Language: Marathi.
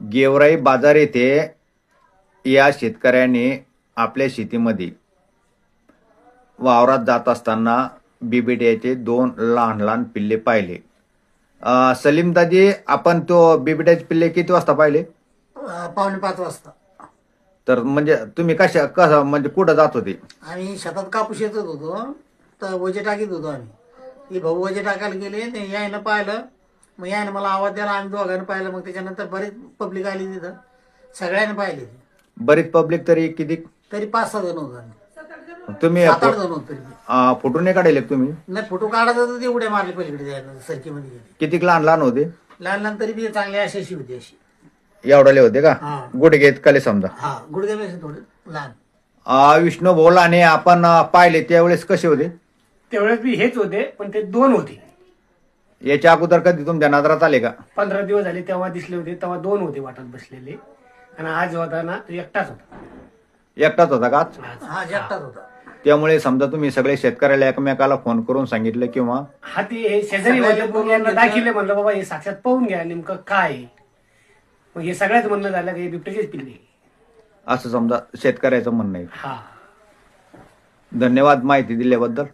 गेवराई बाजार येथे या शेतकऱ्याने आपल्या शेतीमध्ये वावरात जात असताना बिबट्याचे 2 लहान लहान पिल्ले पाहिले. सलीम दादी, आपण तो बिबट्याचे पिल्ले किती वाजता पाहिले? 4:45 वाजता. तर म्हणजे तुम्ही कसं म्हणजे कुठं जात होते? आम्ही शेतात कापूस येतच होतो, तर वजे टाकीत होतो आम्ही. ते भाऊ वजे टाकायला गेले, ते यायनं पाहिलं, मग यायनं मला आवाज द्यायला, आम्ही दोघांनी पाहिलं. मग त्याच्यानंतर बरीच पब्लिक आली तिथं, सगळ्यांनी पाहिले. बरीच पब्लिक तरी किती? तरी 5-6 जण होतो आम्ही. तुम्ही 7-8 जण होतो तरी. फोटो नाही काढले तुम्ही? नाही, फोटो काढत होतो ते उड्या मारले पलीकडे जायला, सरकीमध्ये गेले. किती लहान लहान होते? लहान लहान तरी बी चांगली अशी होती अशी. एवढाले होते का? हा. गुडघे इतकाले समजा. हा, गुडघ्यापेक्षा थोडे लहान. विष्णू भाऊलाने आपण पाहिले त्यावेळेस कसे होते? त्यावेळेस बी हेच होते, पण ते 2 होते. याच्या अगोदर कधी तुमच्या नजरात आले का? 15 दिवस झाले तेव्हा दिसले होते, तेव्हा 2 होते वाटत बसलेले. आणि आज होता ना तो एकटाच होता. एकटाच होता का आज? हा, एकटाच होता. त्यामुळे समजा तुम्ही सगळे शेतकऱ्याला एकमेकाला फोन करून सांगितलं किंवा हा, ते हे शेजारी होते, मग यांना दाखिले, म्हणलं बाबा हे साक्षात पाहून घ्या नेमकं काय आहे. मग हे सगळ्याच म्हणणं झालं की हे बिबट्याचेच पिल्ले असं समजा शेतकऱ्याचं म्हणणं आहे. हा. धन्यवाद माहिती दिल्याबद्दल.